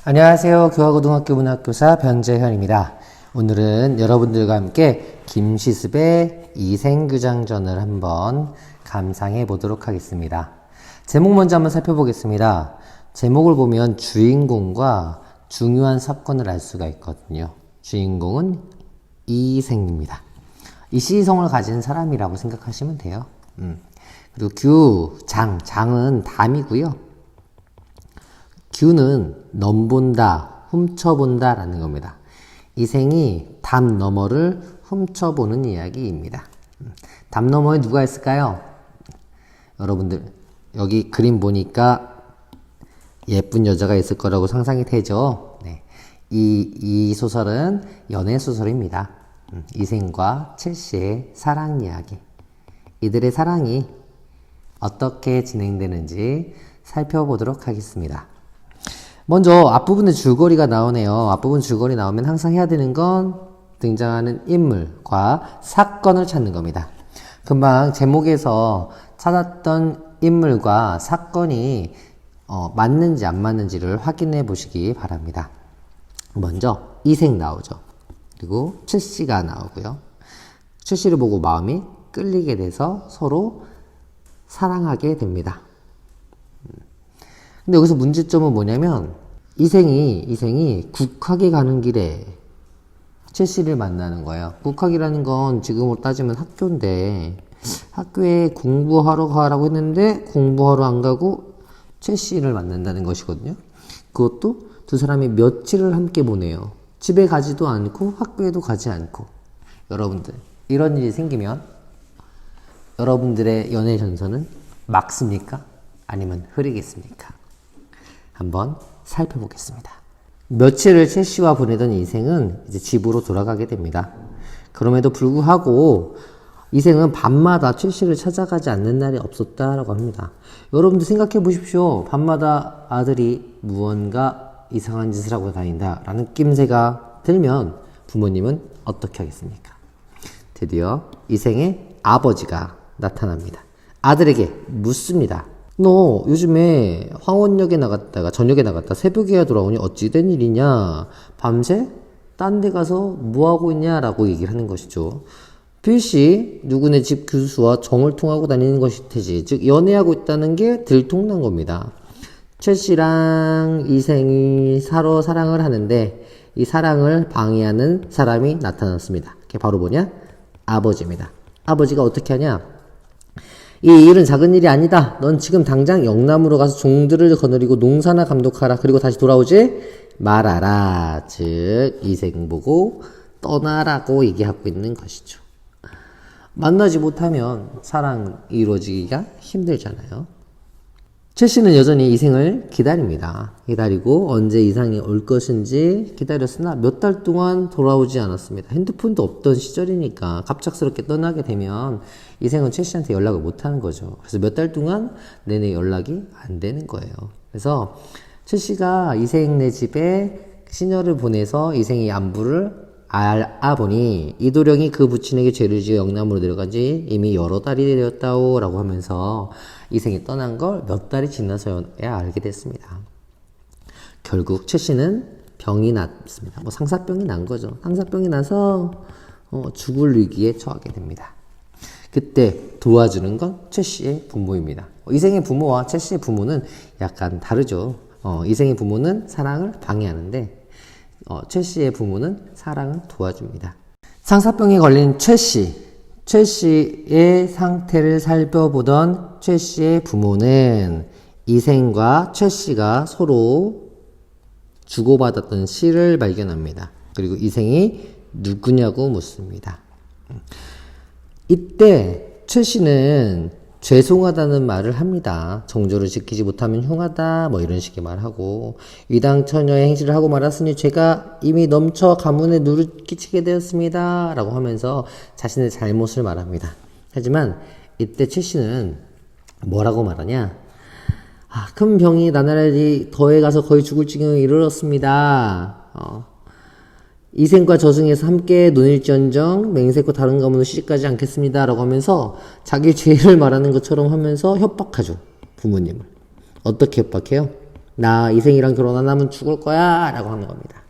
안녕하세요. 교화고등학교 문학교사 변재현입니다. 오늘은 여러분들과 함께 김시습의 이생규장전을 한번 감상해 보도록 하겠습니다. 제목 먼저 한번 살펴보겠습니다. 제목을 보면 주인공과 중요한 사건을 알 수가 있거든요. 주인공은 이생입니다. 이시성을 가진 사람이라고 생각하시면 돼요. 그리고 장은 담이고요. 규는 넘본다, 훔쳐본다 라는 겁니다. 이생이 담 너머를 훔쳐보는 이야기입니다. 담 너머에 누가 있을까요? 여러분들 여기 그림 보니까 예쁜 여자가 있을 거라고 상상이 되죠. 네. 이 소설은 연애 소설입니다. 이생과 첼시의 사랑 이야기. 이들의 사랑이 어떻게 진행되는지 살펴보도록 하겠습니다. 먼저 앞부분에 줄거리가 나오네요. 앞부분 줄거리 나오면 항상 해야 되는 건 등장하는 인물과 사건을 찾는 겁니다. 금방 제목에서 찾았던 인물과 사건이 맞는지 안 맞는지를 확인해 보시기 바랍니다. 먼저 이생 나오죠. 그리고 첼시가 나오고요. 첼시를 보고 마음이 끌리게 돼서 서로 사랑하게 됩니다. 근데 여기서 문제점은 뭐냐면 이생이 국학에 가는 길에 첼시를 만나는 거예요. 국학이라는 건 지금으로 따지면 학교인데 학교에 공부하러 가라고 했는데 공부하러 안 가고 첼시를 만난다는 것이거든요. 그것도 두 사람이 며칠을 함께 보내요. 집에 가지도 않고 학교에도 가지 않고. 여러분들 이런 일이 생기면 여러분들의 연애 전선은 막습니까? 아니면 흐리겠습니까? 한번 살펴보겠습니다. 며칠을 첼시와 보내던 이생은 이제 집으로 돌아가게 됩니다. 그럼에도 불구하고 이생은 밤마다 첼시를 찾아가지 않는 날이 없었다라고 합니다. 여러분들 생각해 보십시오. 밤마다 아들이 무언가 이상한 짓을 하고 다닌다라는 낌새가 들면 부모님은 어떻게 하겠습니까? 드디어 이생의 아버지가 나타납니다. 아들에게 묻습니다. 너 요즘에 황원역에 나갔다가 저녁에 나갔다 새벽에야 돌아오니 어찌 된 일이냐? 밤새 딴 데 가서 뭐하고 있냐? 라고 얘기를 하는 것이죠. 필시 누구네 집 교수와 정을 통하고 다니는 것이 테지. 즉 연애하고 있다는 게 들통난 겁니다. 첼시랑 이생이 서로 사랑을 하는데 이 사랑을 방해하는 사람이 나타났습니다. 그게 바로 뭐냐? 아버지입니다. 아버지가 어떻게 하냐? 이 일은 작은 일이 아니다. 넌 지금 당장 영남으로 가서 종들을 거느리고 농사나 감독하라. 그리고 다시 돌아오지 말아라. 즉 이생 보고 떠나라고 얘기하고 있는 것이죠. 만나지 못하면 사랑 이루어지기가 힘들잖아요. 첼시는 여전히 이생을 기다립니다. 기다리고 언제 이상이 올 것인지 기다렸으나 몇 달 동안 돌아오지 않았습니다. 핸드폰도 없던 시절이니까 갑작스럽게 떠나게 되면 이생은 첼시한테 연락을 못하는 거죠. 그래서 몇 달 동안 내내 연락이 안 되는 거예요. 그래서 첼시가 이생네 집에 시녀를 보내서 이생의 안부를 알아보니 이도령이 그 부친에게 죄를 지어 영남으로 내려간 지 이미 여러 달이 되었다오 라고 하면서 이생이 떠난 걸 몇 달이 지나서야 알게 됐습니다. 결국 첼시는 병이 났습니다. 상사병이 난 거죠. 상사병이 나서 죽을 위기에 처하게 됩니다. 그때 도와주는 건 첼시의 부모입니다. 이생의 부모와 첼시의 부모는 약간 다르죠. 이생의 부모는 사랑을 방해하는데 첼시의 부모는 사랑을 도와줍니다. 상사병에 걸린 첼시의 상태를 살펴보던 첼시의 부모는 이생과 첼시가 서로 주고받았던 시를 발견합니다. 그리고 이생이 누구냐고 묻습니다. 이때 첼시는 죄송하다는 말을 합니다. 정조를 지키지 못하면 흉하다 이런 식의 말하고 위당 처녀의 행실을 하고 말았으니 죄가 이미 넘쳐 가문에 누를 끼치게 되었습니다 라고 하면서 자신의 잘못을 말합니다. 하지만 이때 첼시는 뭐라고 말하냐? 큰 병이 나날이 더해가서 거의 죽을 지경에 이르렀습니다. 이생과 저승에서 함께 논일지언정 맹세코 다른 가문으로 시집가지 않겠습니다 라고 하면서 자기 죄를 말하는 것처럼 하면서 협박하죠. 부모님을. 어떻게 협박해요? 나 이생이랑 결혼 안 하면 죽을 거야 라고 하는 겁니다.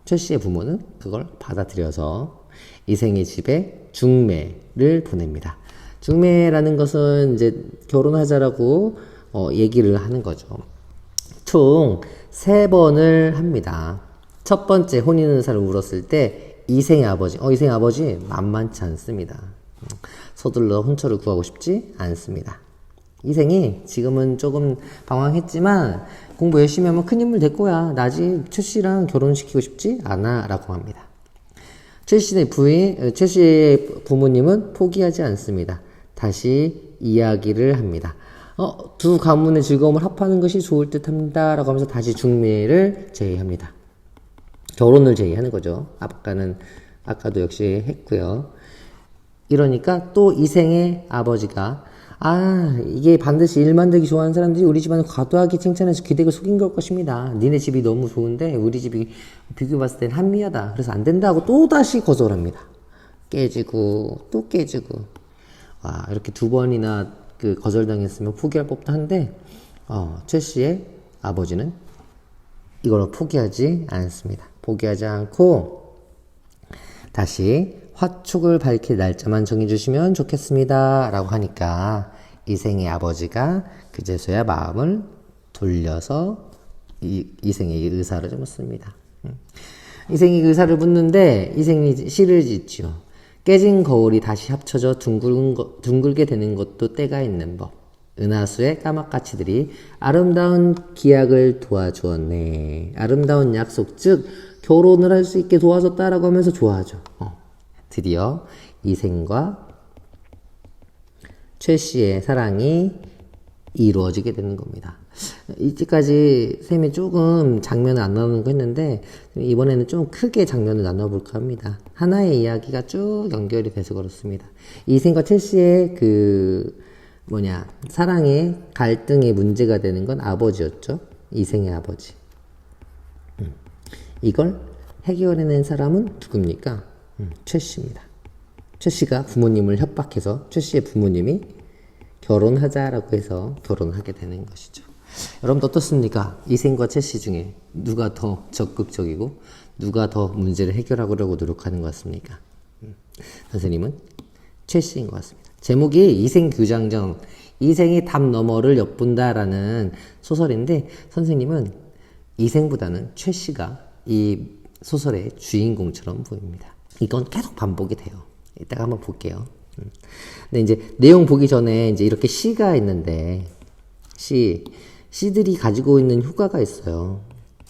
최 씨의 부모는 그걸 받아들여서 이생의 집에 중매를 보냅니다. 중매라는 것은 이제 결혼하자라고 얘기를 하는 거죠. 총 3번을 합니다. 첫 번째 혼인의사를 물었을 때 이생의 아버지 만만치 않습니다. 서둘러 혼처를 구하고 싶지 않습니다. 이생이 지금은 조금 방황했지만 공부 열심히 하면 큰 인물 될 거야. 나지 최 씨랑 결혼시키고 싶지 않아 라고 합니다. 최 씨의 부모님은 포기하지 않습니다. 다시 이야기를 합니다. 두 가문의 즐거움을 합하는 것이 좋을 듯 합니다 라고 하면서 다시 중매를 제의합니다. 결혼을 제의하는 거죠. 아까도 역시 했고요. 이러니까 또 이생의 아버지가 이게 반드시 일 만들기 좋아하는 사람들이 우리 집안을 과도하게 칭찬해서 기대고 속인 걸 것입니다. 니네 집이 너무 좋은데 우리 집이 비교해봤을 땐 한미하다. 그래서 안 된다고 또다시 거절합니다. 깨지고 또 깨지고. 이렇게 2번이나 거절당했으면 포기할 법도 한데 최 씨의 아버지는 이걸 포기하지 않습니다. 포기하지 않고 다시 화촉을 밝힐 날짜만 정해주시면 좋겠습니다 라고 하니까 이생의 아버지가 그제서야 마음을 돌려서 이생의 의사를 묻습니다. 이생이 의사를 묻는데 이생이 시를 짓지요. 깨진 거울이 다시 합쳐져 둥글게 되는 것도 때가 있는 법. 은하수의 까마까치들이 아름다운 기약을 도와주었네. 아름다운 약속, 즉 결혼을 할 수 있게 도와줬다라고 하면서 좋아하죠. 드디어 이생과 최 씨의 사랑이 이루어지게 되는 겁니다. 이때까지 쌤이 조금 장면을 안 나누는 거 했는데 이번에는 좀 크게 장면을 나눠볼까 합니다. 하나의 이야기가 쭉 연결이 돼서 그렇습니다. 이생과 최 씨의 사랑의 갈등의 문제가 되는 건 아버지였죠. 이생의 아버지. 이걸 해결해낸 사람은 누굽니까? 최 씨입니다. 최 씨가 부모님을 협박해서 최 씨의 부모님이 결혼하자라고 해서 결혼하게 되는 것이죠. 여러분 어떻습니까? 이생과 최 씨 중에 누가 더 적극적이고 누가 더 문제를 해결하려고 노력하는 것 같습니까? 선생님은 최 씨인 것 같습니다. 제목이 이생 규장전, 이생이 답 너머를 엿본다라는 소설인데 선생님은 이생보다는 최 씨가 이 소설의 주인공처럼 보입니다. 이건 계속 반복이 돼요. 이따가 한번 볼게요. 근데 이제 내용 보기 전에 이제 이렇게 시가 있는데 시들이 가지고 있는 효과가 있어요.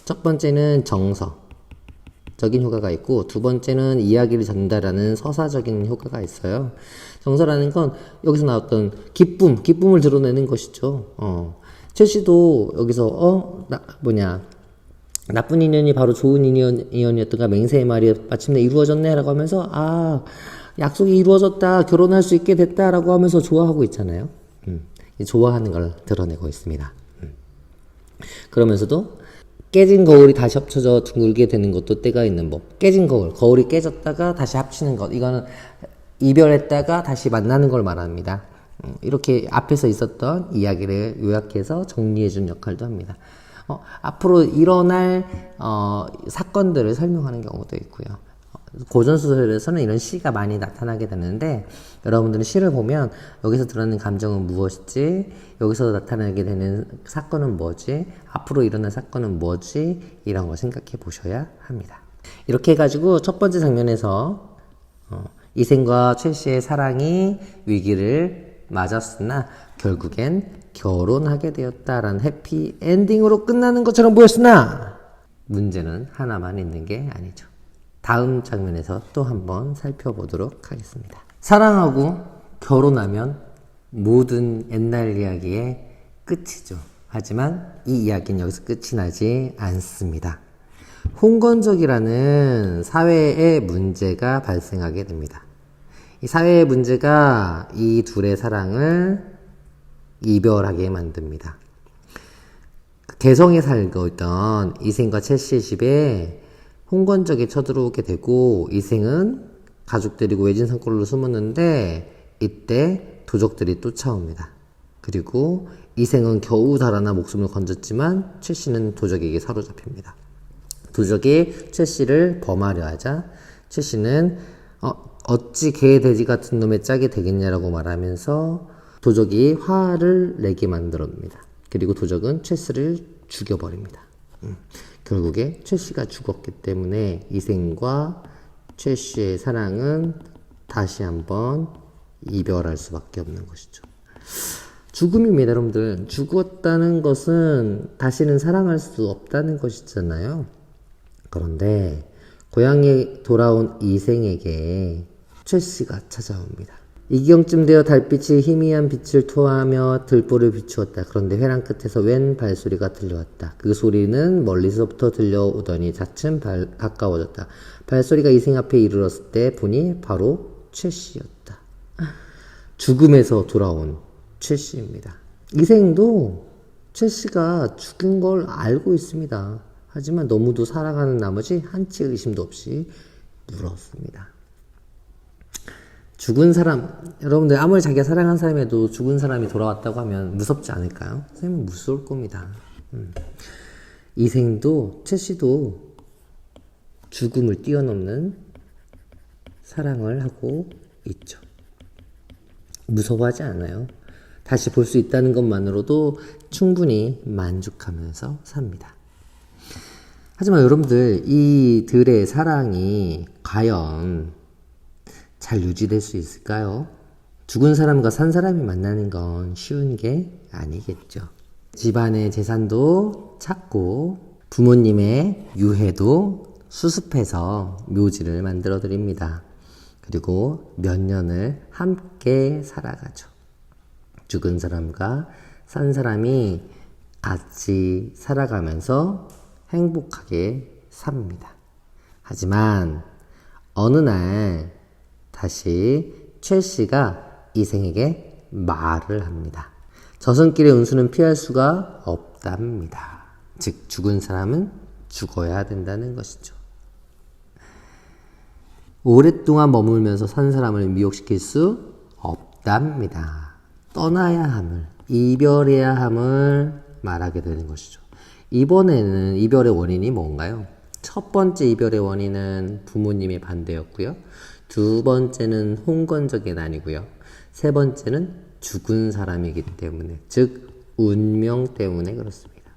첫 번째는 정서적인 효과가 있고 두 번째는 이야기를 전달하는 서사적인 효과가 있어요. 정서라는 건 여기서 나왔던 기쁨을 드러내는 것이죠. 최 씨도 여기서 나쁜 인연이 바로 좋은 인연이었던가 맹세의 말이 마침내 이루어졌네 라고 하면서 약속이 이루어졌다, 결혼할 수 있게 됐다 라고 하면서 좋아하고 있잖아요. 좋아하는 걸 드러내고 있습니다. 그러면서도 깨진 거울이 다시 합쳐져 둥글게 되는 것도 때가 있는 법. 깨진 거울이 깨졌다가 다시 합치는 것. 이거는 이별했다가 다시 만나는 걸 말합니다. 이렇게 앞에서 있었던 이야기를 요약해서 정리해준 역할도 합니다. 앞으로 일어날 사건들을 설명하는 경우도 있고요. 고전소설에서는 이런 시가 많이 나타나게 되는데 여러분들은 시를 보면 여기서 드러나는 감정은 무엇이지? 여기서 나타나게 되는 사건은 뭐지? 앞으로 일어날 사건은 뭐지? 이런 거 생각해 보셔야 합니다. 이렇게 해가지고 첫 번째 장면에서 이생과 최 씨의 사랑이 위기를 맞았으나 결국엔 결혼하게 되었다라는 해피 엔딩으로 끝나는 것처럼 보였으나 문제는 하나만 있는 게 아니죠. 다음 장면에서 또 한번 살펴보도록 하겠습니다. 사랑하고 결혼하면 모든 옛날 이야기의 끝이죠. 하지만 이 이야기는 여기서 끝이 나지 않습니다. 홍건적이라는 사회의 문제가 발생하게 됩니다. 이 사회의 문제가 이 둘의 사랑을 이별하게 만듭니다. 개성에 살고 있던 이생과 최 씨의 집에 홍건적이 쳐들어오게 되고 이생은 가족들이고 외진 산골로 숨었는데 이때 도적들이 쫓아옵니다. 그리고 이생은 겨우 달아나 목숨을 건졌지만 최 씨는 도적에게 사로잡힙니다. 도적이 최 씨를 범하려 하자 최 씨는 어찌 개 돼지 같은 놈의 짝이 되겠냐라고 말하면서 도적이 화를 내게 만들어냅니다. 그리고 도적은 최 씨를 죽여버립니다. 결국에 최 씨가 죽었기 때문에 이생과 최 씨의 사랑은 다시 한번 이별할 수밖에 없는 것이죠. 죽음입니다, 여러분들. 죽었다는 것은 다시는 사랑할 수 없다는 것이잖아요. 그런데 고향에 돌아온 이생에게 최 씨가 찾아옵니다. 이경쯤 되어 달빛이 희미한 빛을 토하며 들보를 비추었다. 그런데 회랑 끝에서 웬 발소리가 들려왔다. 그 소리는 멀리서부터 들려오더니 차츰 가까워졌다. 발소리가 이생 앞에 이르렀을 때 보니 바로 최 씨였다. 죽음에서 돌아온 최 씨입니다. 이생도 최 씨가 죽은 걸 알고 있습니다. 하지만 너무도 사랑하는 나머지 한치 의심도 없이 물었습니다. 죽은 사람, 여러분들 아무리 자기가 사랑한 사람에도 죽은 사람이 돌아왔다고 하면 무섭지 않을까요? 선생님은 무서울 겁니다. 이생도 최 씨도 죽음을 뛰어넘는 사랑을 하고 있죠. 무서워하지 않아요. 다시 볼 수 있다는 것만으로도 충분히 만족하면서 삽니다. 하지만 여러분들, 이들의 사랑이 과연 잘 유지될 수 있을까요? 죽은 사람과 산 사람이 만나는 건 쉬운 게 아니겠죠. 집안의 재산도 찾고 부모님의 유해도 수습해서 묘지를 만들어 드립니다. 그리고 몇 년을 함께 살아가죠. 죽은 사람과 산 사람이 같이 살아가면서 행복하게 삽니다. 하지만 어느 날 다시 최 씨가 이생에게 말을 합니다. 저승길의 운수는 피할 수가 없답니다. 즉 죽은 사람은 죽어야 된다는 것이죠. 오랫동안 머물면서 산 사람을 미혹시킬 수 없답니다. 떠나야 함을, 이별해야 함을 말하게 되는 것이죠. 이번에는 이별의 원인이 뭔가요? 첫 번째 이별의 원인은 부모님의 반대였고요. 두 번째는 홍건적의 난이고요. 세 번째는 죽은 사람이기 때문에, 즉 운명 때문에 그렇습니다.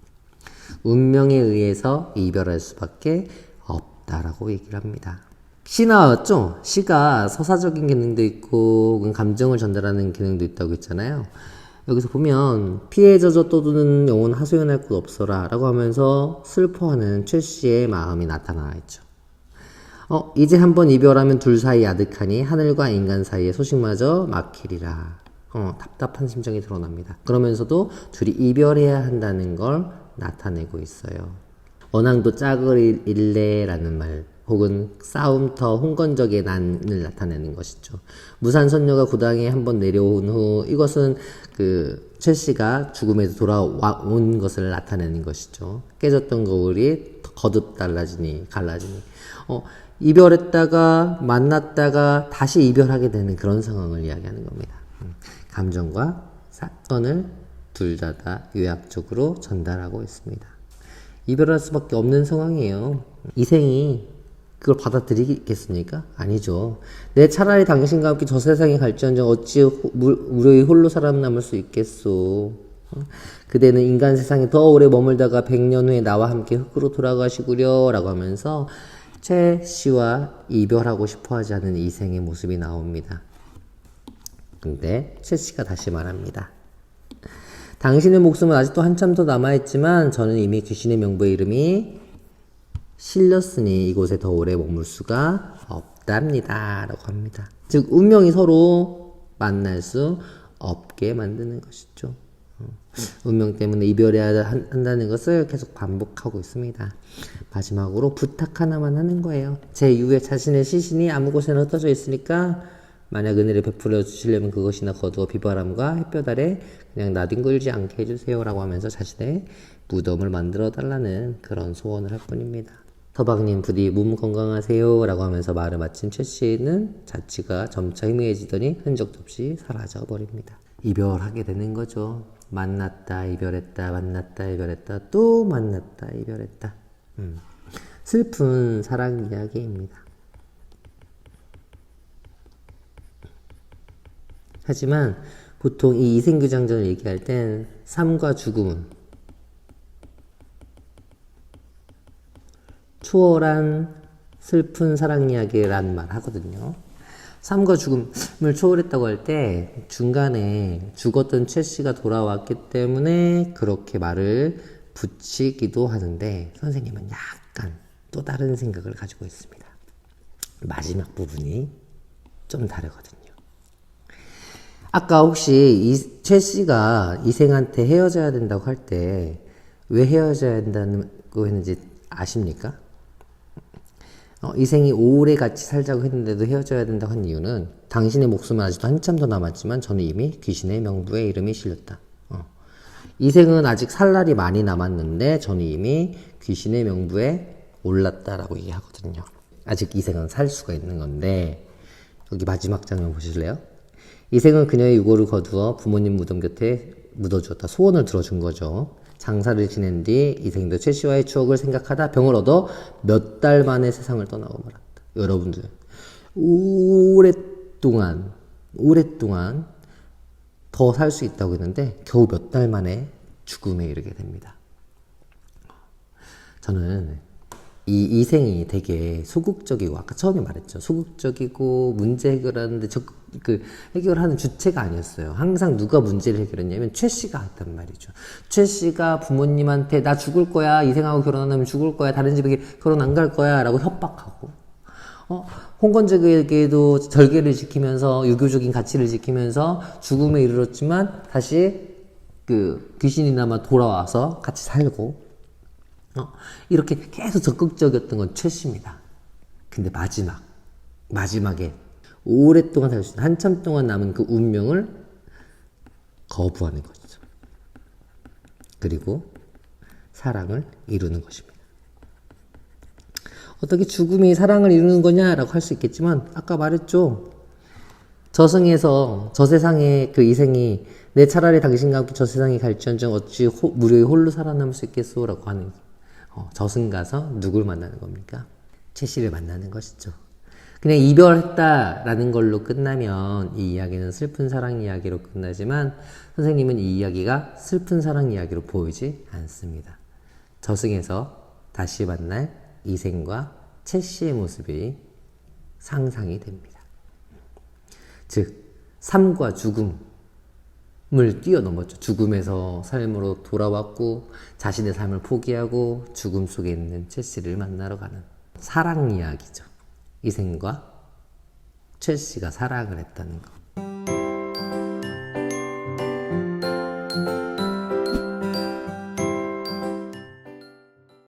운명에 의해서 이별할 수밖에 없다라고 얘기를 합니다. 시 나왔죠? 시가 서사적인 기능도 있고 감정을 전달하는 기능도 있다고 했잖아요. 여기서 보면 피해 젖어 떠드는 영혼 하소연할 곳 없어라 라고 하면서 슬퍼하는 최 씨의 마음이 나타나 있죠. 이제 한번 이별하면 둘 사이 아득하니 하늘과 인간 사이의 소식마저 막히리라. 답답한 심정이 드러납니다. 그러면서도 둘이 이별해야 한다는 걸 나타내고 있어요. 원앙도 짝을 일래라는 말, 혹은 싸움터 홍건적의 난을 나타내는 것이죠. 무산선녀가 고당에 한번 내려온 후, 이것은 최 씨가 죽음에서 돌아온 것을 나타내는 것이죠. 깨졌던 거울이 거듭 갈라지니 이별했다가 만났다가 다시 이별하게 되는 그런 상황을 이야기하는 겁니다. 감정과 사건을 둘 다 요약적으로 전달하고 있습니다. 이별할 수밖에 없는 상황이에요. 이생이 그걸 받아들이겠습니까? 아니죠. 내 차라리 당신과 함께 저 세상에 갈지언정 어찌 무료히 홀로 살아남을 수 있겠소. 그대는 인간 세상에 더 오래 머물다가 100년 후에 나와 함께 흙으로 돌아가시구려 라고 하면서 최 씨와 이별하고 싶어하지 않은 이생의 모습이 나옵니다. 근데 최 씨가 다시 말합니다. 당신의 목숨은 아직도 한참 더 남아있지만 저는 이미 귀신의 명부의 이름이 실렸으니 이곳에 더 오래 머물 수가 없답니다 라고 합니다. 즉 운명이 서로 만날 수 없게 만드는 것이죠. 운명 때문에 이별해야 한다는 것을 계속 반복하고 있습니다. 마지막으로 부탁 하나만 하는 거예요. 제 이후에 자신의 시신이 아무 곳에나 흩어져 있으니까 만약 은혜를 베풀어 주시려면 그것이나 거두어 비바람과 햇볕 아래 그냥 나뒹굴지 않게 해주세요 라고 하면서 자신의 무덤을 만들어 달라는 그런 소원을 할 뿐입니다. 서방님 부디 몸 건강하세요 라고 하면서 말을 마친 최 씨는 자취가 점차 희미해지더니 흔적도 없이 사라져 버립니다. 이별하게 되는 거죠. 만났다, 이별했다, 만났다, 이별했다, 또 만났다, 이별했다. 슬픈 사랑 이야기입니다. 하지만 보통 이 이생규장전을 얘기할 땐 삶과 죽음은 초월한 슬픈 사랑 이야기란 말 하거든요. 삶과 죽음을 초월했다고 할 때 중간에 죽었던 최 씨가 돌아왔기 때문에 그렇게 말을 붙이기도 하는데 선생님은 약간 또 다른 생각을 가지고 있습니다. 마지막 부분이 좀 다르거든요. 아까 혹시 최 씨가 이생한테 헤어져야 된다고 할 때 왜 헤어져야 된다고 했는지 아십니까? 이생이 오래 같이 살자고 했는데도 헤어져야 된다고 한 이유는 당신의 목숨은 아직도 한참 더 남았지만 저는 이미 귀신의 명부에 이름이 실렸다. 이생은 아직 살 날이 많이 남았는데 저는 이미 귀신의 명부에 올랐다라고 얘기하거든요. 아직 이생은 살 수가 있는 건데 여기 마지막 장면 보실래요? 이생은 그녀의 유고를 거두어 부모님 무덤 곁에 묻어주었다. 소원을 들어준 거죠. 장사를 지낸 뒤 이생도 최 씨와의 추억을 생각하다 병을 얻어 몇 달 만에 세상을 떠나고 말았다. 여러분들 오랫동안 더 살 수 있다고 했는데 겨우 몇 달 만에 죽음에 이르게 됩니다. 저는 이 이생이 되게 소극적이고 아까 처음에 말했죠. 소극적이고 문제 해결하는데 해결하는 주체가 아니었어요. 항상 누가 문제를 해결했냐면 최 씨가 했단 말이죠. 최 씨가 부모님한테 나 죽을 거야. 이생하고 결혼 안 하면 죽을 거야. 다른 집에 결혼 안 갈 거야. 라고 협박하고 홍건적에게도 절개를 지키면서 유교적인 가치를 지키면서 죽음에 이르렀지만 다시 귀신이나마 돌아와서 같이 살고 이렇게 계속 적극적이었던 건 최 씨입니다. 근데 마지막에 오랫동안 살 수 있는 한참 동안 남은 그 운명을 거부하는 것이죠. 그리고 사랑을 이루는 것입니다. 어떻게 죽음이 사랑을 이루는 거냐라고 할 수 있겠지만 아까 말했죠. 저승에서 저 세상에 그 이생이 내 차라리 당신과 함께 저 세상에 갈지언정 어찌 무료히 홀로 살아남을 수 있겠소 라고 하는 저승 가서 누굴 만나는 겁니까? 최 씨를 만나는 것이죠. 그냥 이별했다라는 걸로 끝나면 이 이야기는 슬픈 사랑 이야기로 끝나지만 선생님은 이 이야기가 슬픈 사랑 이야기로 보이지 않습니다. 저승에서 다시 만날 이생과 최 씨의 모습이 상상이 됩니다. 즉 삶과 죽음을 뛰어넘었죠. 죽음에서 삶으로 돌아왔고 자신의 삶을 포기하고 죽음 속에 있는 최 씨를 만나러 가는 사랑 이야기죠. 이생과 최 씨가 사랑을 했다는 것.